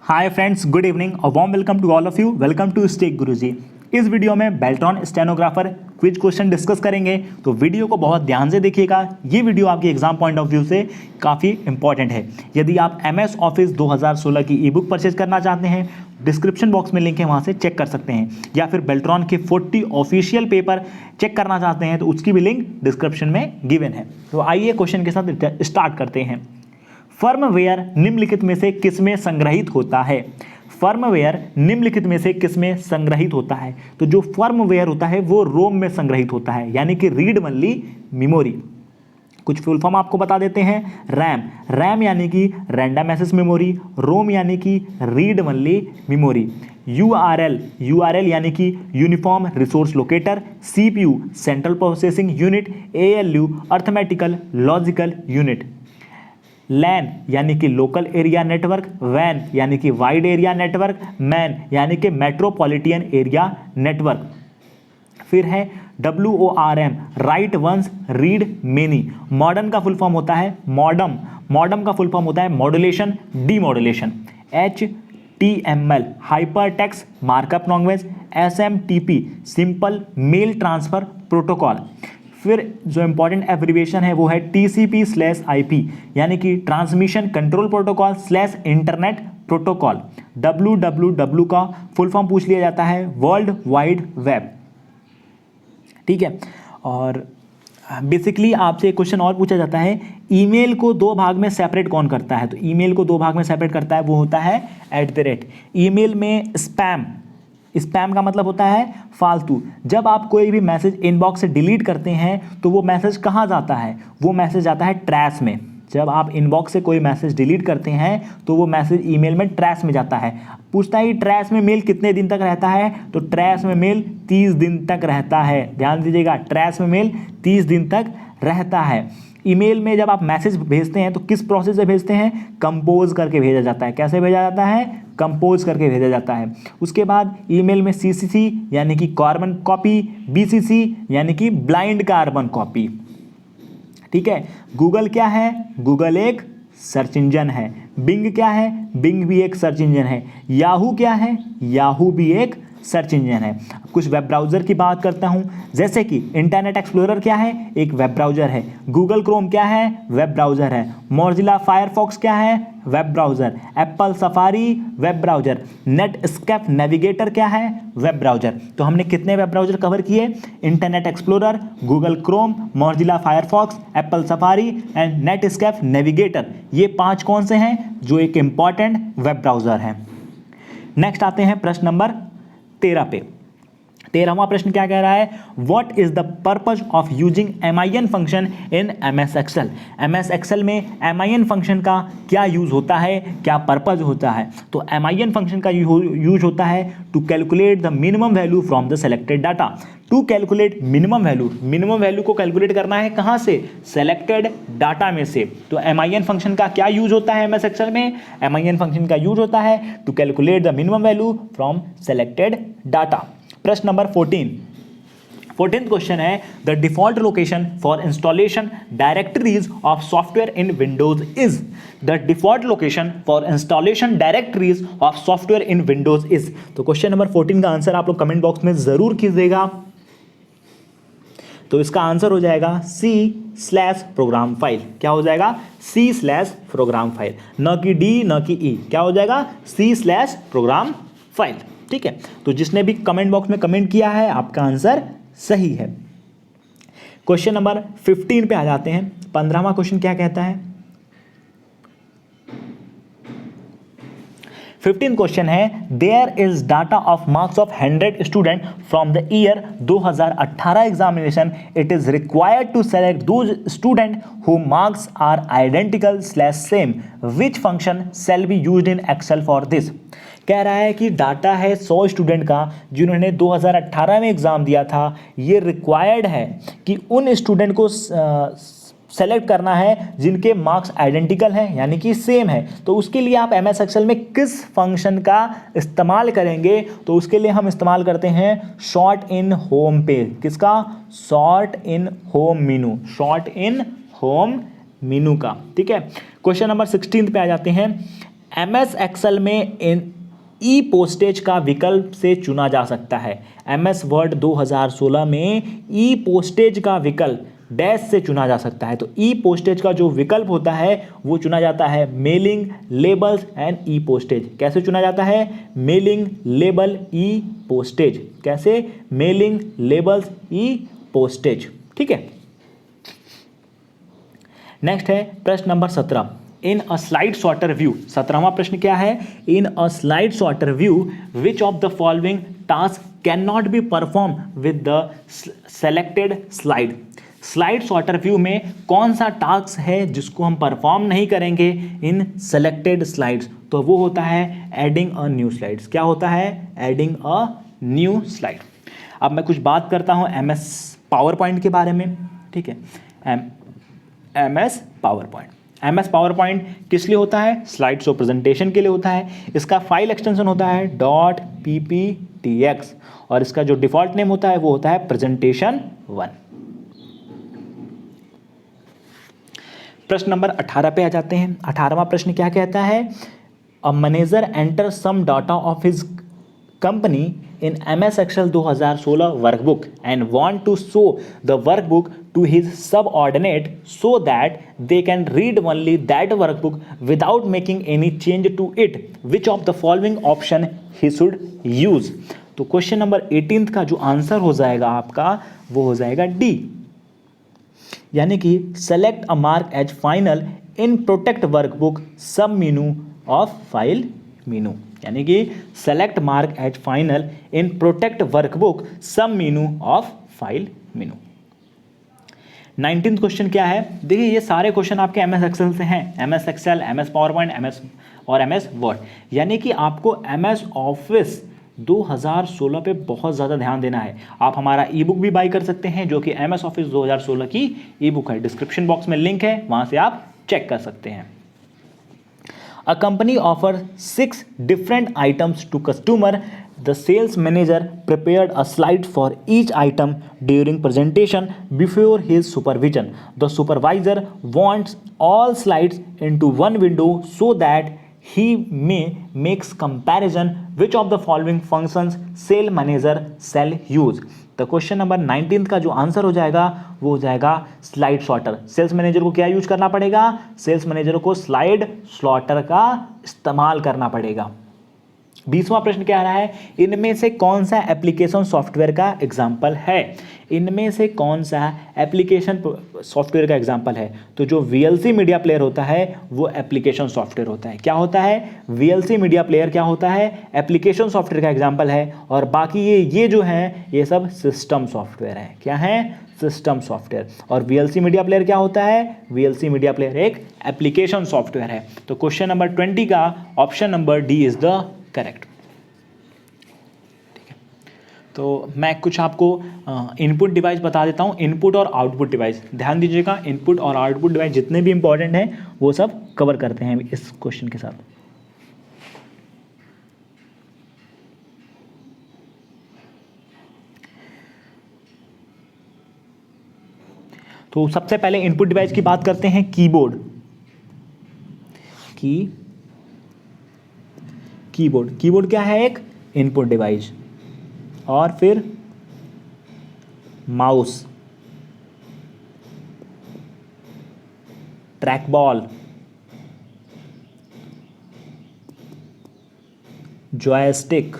हाय friends, good evening और warm welcome to all of you. Welcome to stake Guruji. इस video में Beltron stenographer quiz question discuss करेंगे, तो video को बहुत ध्यान से देखिएगा। ये वीडियो आपके एग्जाम पॉइंट ऑफ व्यू से काफ़ी इंपॉर्टेंट है। यदि आप MS ऑफिस 2016 की ई बुक परचेज करना चाहते हैं, डिस्क्रिप्शन बॉक्स में लिंक है, वहाँ से चेक कर सकते हैं, या फिर बेल्ट्रॉन के 40 ऑफिशियल पेपर चेक करना चाहते हैं तो उसकी भी लिंक डिस्क्रिप्शन में गिवन है। तो आइए क्वेश्चन के साथ स्टार्ट करते हैं। फर्मवेयर निम्नलिखित में से किसमें संग्रहित होता है? फर्मवेयर निम्नलिखित में से किसमें संग्रहित होता है? तो जो फर्मवेयर होता है वो रोम में संग्रहित होता है, यानी कि रीड ओनली मेमोरी। कुछ फुल फॉर्म आपको बता देते हैं। रैम यानी कि रैंडम एक्सेस मेमोरी, रोम यानी कि रीड ओनली मेमोरी, यूआरएल यानी कि uniform resource locator, CPU central processing unit, ALU arithmetical logical unit, LAN यानी कि लोकल एरिया नेटवर्क, वैन यानी कि वाइड एरिया नेटवर्क, मैन यानी कि मेट्रोपॉलिटन एरिया नेटवर्क। फिर है WORM, write once read many. Modern का फुल फॉर्म होता है मॉडम का फुल फॉर्म होता है modulation demodulation. HTML hypertext markup language, SMTP simple mail transfer protocol. फिर जो इंपॉर्टेंट एब्रिविएशन है वो है TCP/IP यानी कि transmission control protocol / internet protocol. WWW का फुल फॉर्म पूछ लिया जाता है वर्ल्ड वाइड वेब। ठीक है, और बेसिकली आपसे एक क्वेश्चन और पूछा जाता है, ईमेल को दो भाग में सेपरेट कौन करता है? तो ईमेल को दो भाग में सेपरेट करता है वो होता है @ ईमेल में स्पैम का मतलब होता है फालतू। जब आप कोई भी मैसेज इनबॉक्स से डिलीट करते हैं तो वो मैसेज कहाँ जाता है? वो मैसेज जाता है ट्रैश में। जब आप इनबॉक्स से कोई मैसेज डिलीट करते हैं तो वो मैसेज ईमेल में ट्रैश में जाता है। पूछता है ट्रैश में मेल कितने दिन तक रहता है? तो ट्रैश में मेल 30 दिन तक रहता है। ध्यान दीजिएगा, ट्रैश में मेल 30 दिन तक रहता है। ईमेल में जब आप मैसेज भेजते हैं तो किस प्रोसेस से भेजते हैं? कंपोज करके भेजा जाता है। कैसे भेजा जाता है? कंपोज करके भेजा जाता है। उसके बाद ईमेल में CC यानी कि कार्बन कॉपी, BCC यानी कि ब्लाइंड कार्बन कॉपी। ठीक है, गूगल क्या है? गूगल एक सर्च इंजन है। बिंग क्या है? बिंग भी एक सर्च इंजन है। याहू क्या है? याहू भी एक सर्च इंजन है। कुछ वेब ब्राउज़र की बात करता हूँ, जैसे कि इंटरनेट एक्सप्लोरर क्या है? एक वेब ब्राउज़र है। गूगल क्रोम क्या है? वेब ब्राउज़र है। मोजिला फायरफॉक्स क्या है? Web browser. Apple safari web browser. Netscape navigator क्या है? Web browser. तो हमने कितने वेब ब्राउज़र कवर किए? Internet explorer, Google Chrome, Mozilla Firefox, Apple safari and Netscape navigator. ये 5 कौन से हैं? जो एक इंपॉर्टेंट वेब ब्राउज़र हैं। नेक्स्ट आते हैं प्रश्न नंबर 13 पे। 13वां प्रश्न क्या कह रहा है? What is the purpose of using MIN function in MS Excel? MS Excel में MIN फंक्शन का क्या यूज होता है, क्या पर्पज होता है? तो MIN फंक्शन का यूज होता है to calculate the minimum value from the selected data. To calculate minimum value को कैलकुलेट करना है कहाँ से? सेलेक्टेड डाटा में से। तो MIN फंक्शन का क्या यूज होता है MS एक्सेल में? MIN फंक्शन का यूज होता है to calculate the minimum value from selected data. प्रश्न नंबर 14th क्वेश्चन है, the default location for installation directories of software in Windows is. The default location for installation directories of software in Windows is. तो question number 14 का answer आप लोग comment box में जरूर कीजिएगा। तो इसका आंसर हो जाएगा C/प्रोग्राम फाइल। क्या हो जाएगा? C/प्रोग्राम फाइल, न कि D न कि E। क्या हो जाएगा? C/प्रोग्राम फाइल। ठीक है, तो जिसने भी कमेंट बॉक्स में कमेंट किया है आपका आंसर सही है। क्वेश्चन नंबर 15 पे आ जाते हैं। 15वां क्वेश्चन क्या कहता है? 15 क्वेश्चन है, there is data of marks of 100 student from the year 2018 examination. It is required to select those student who marks are identical same. Which function shall be used in Excel for this? कह रहा है कि data है 100 student का जिन्होंने 2018 में exam दिया था। ये रिक्वायर्ड है कि उन स्टूडेंट को सेलेक्ट करना है जिनके मार्क्स आइडेंटिकल हैं, यानी कि सेम है। तो उसके लिए आप MS एक्सेल में किस फंक्शन का इस्तेमाल करेंगे? तो उसके लिए हम इस्तेमाल करते हैं शॉर्ट इन होम पेज। किसका? शॉर्ट इन होम मीनू का। ठीक है, क्वेश्चन नंबर 16 पे आ जाते हैं। MS एक्सेल में ई पोस्टेज का विकल्प से चुना जा सकता है। MS वर्ड 2016 में ई पोस्टेज का विकल्प डैश से चुना जा सकता है। तो ई पोस्टेज का जो विकल्प होता है वो चुना जाता है mailing, labels and e postage. कैसे चुना जाता है? Mailing, label, e postage. कैसे? Mailing, labels, e postage. ठीक है। नेक्स्ट है प्रश्न नंबर 17। In a slide sorter view, 17वां प्रश्न क्या है? In a slide sorter view which of the following task can not be perform with the selected slide. Slide sorter view में कौन सा टास्क है जिसको हम परफॉर्म नहीं करेंगे इन सेलेक्टेड स्लाइड्स? तो वो होता है एडिंग अ न्यू स्लाइड्स। क्या होता है? Adding a new slide. अब मैं कुछ बात करता हूँ MS पावर पॉइंट के बारे में। ठीक है। MS PowerPoint, MS power point किस लिए होता है? स्लाइड शो प्रेजेंटेशन के लिए होता है। इसका फाइल एक्सटेंशन होता है .pptx और इसका जो डिफॉल्ट नेम होता है वो होता है प्रेजेंटेशन 1। प्रश्न नंबर 18 पे आ जाते हैं। 18वां प्रश्न क्या कहता है? A manager enter some data of his company in MS Excel 2016 workbook and want to show the workbook to his subordinate so that they can read only that workbook without making any change to it. Which of the following option he should use? तो question number 18 का जो answer हो जाएगा आपका वो हो जाएगा D, यानी कि select a mark as final in protect workbook sub menu of file menu, यानी कि select mark as final in protect workbook sub menu of file menu. 19th question क्या है? देखिए ये सारे क्वेश्चन आपके MS एक्सेल से हैं। MS Excel, MS PowerPoint, MS और MS वर्ड, यानी कि आपको MS ऑफिस 2016 पे बहुत ज़्यादा ध्यान देना है। आप हमारा ई बुक भी बाई कर सकते हैं जो कि MS ऑफिस 2016 की ई बुक है। डिस्क्रिप्शन बॉक्स में लिंक है, वहाँ से आप चेक कर सकते हैं। A company offers 6 different items to customer. The sales manager prepared a slide for each item during presentation before his supervision. The supervisor wants all slides into one window so that he may makes comparison. Which of the following functions sales manager shall use? तो question number 19 का जो answer हो जाएगा वो हो जाएगा slide sorter. Sales manager को क्या यूज करना पड़ेगा? सेल्स मैनेजर को स्लाइड सॉर्टर का इस्तेमाल करना पड़ेगा। 20वां प्रश्न क्या रहा है? इनमें से कौन सा एप्लीकेशन सॉफ्टवेयर का एग्जाम्पल है? इनमें से कौन सा एप्लीकेशन सॉफ्टवेयर का एग्जाम्पल है? तो जो VLC मीडिया प्लेयर होता है वो एप्लीकेशन सॉफ्टवेयर होता है। क्या होता है? VLC मीडिया प्लेयर क्या होता है? एप्लीकेशन सॉफ्टवेयर का एग्जाम्पल है। और बाकी ये जो है ये सब सिस्टम सॉफ्टवेयर है। क्या है? System software. और VLC मीडिया प्लेयर क्या होता है? VLC मीडिया प्लेयर एक एप्लीकेशन सॉफ्टवेयर है। तो क्वेश्चन नंबर 20 का option number D is the correct. ठीक है, तो मैं कुछ आपको इनपुट डिवाइस बता देता हूँ। इनपुट और आउटपुट डिवाइस ध्यान दीजिएगा। इनपुट और आउटपुट डिवाइस जितने भी इंपॉर्टेंट हैं वो सब कवर करते हैं इस क्वेश्चन के साथ। तो सबसे पहले इनपुट डिवाइस की बात करते हैं। कीबोर्ड, कीबोर्ड क्या है? एक इनपुट डिवाइस। और फिर mouse, trackball, joystick,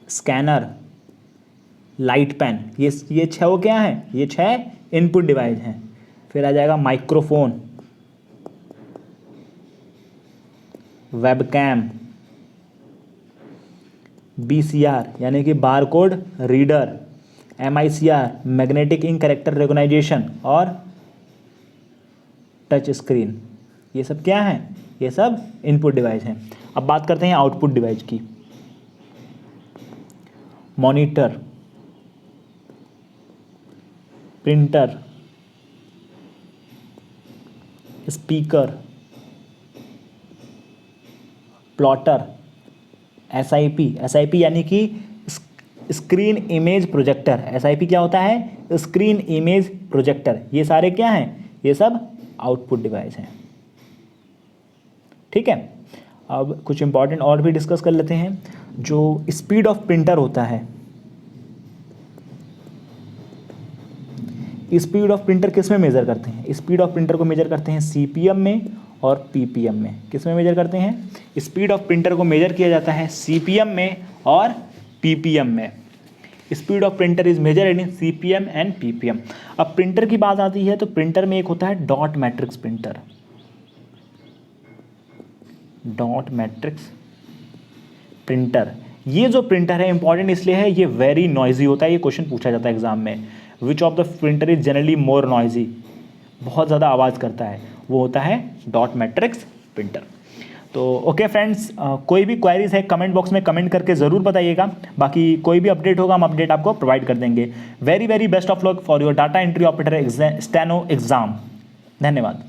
scanner, light pen, ये छह क्या है? ये 6 इनपुट डिवाइस हैं। फिर आ जाएगा माइक्रोफोन, वेबकैम, BCR यानी कि barcode reader, MICR magnetic ink character recognization और टच स्क्रीन। ये सब क्या है? ये सब इनपुट डिवाइस हैं। अब बात करते हैं आउटपुट डिवाइस की। Monitor, printer, speaker, plotter, SIP यानी कि स्क्रीन इमेज प्रोजेक्टर। SIP क्या होता है? Screen image projector. ये सारे क्या हैं? ये सब आउटपुट डिवाइस हैं। ठीक है। अब कुछ इंपॉर्टेंट और भी डिस्कस कर लेते हैं। जो स्पीड ऑफ प्रिंटर होता है, स्पीड ऑफ प्रिंटर किस में मेजर करते हैं? स्पीड ऑफ प्रिंटर को मेजर करते हैं सीपीएम में और पीपीएम में। किस में मेजर करते हैं? स्पीड ऑफ प्रिंटर को मेजर किया जाता है सीपीएम में और पीपीएम में। Speed of printer is measured in CPM and ppm. अब प्रिंटर की बात आती है तो प्रिंटर में एक होता है dot matrix printer. Dot matrix printer, ये जो प्रिंटर है इंपॉर्टेंट इसलिए है, ये वेरी नॉइजी होता है। ये क्वेश्चन पूछा जाता है एग्जाम में, विच of the printer is generally more noisy, बहुत ज़्यादा आवाज़ करता है, वो होता है डॉट मैट्रिक्स प्रिंटर। तो ओके फ्रेंड्स, कोई भी क्वेरीज है कमेंट बॉक्स में कमेंट करके ज़रूर बताइएगा। बाकी कोई भी अपडेट होगा हम अपडेट आपको प्रोवाइड कर देंगे। Very very best of luck for your data entry operator steno exam. धन्यवाद।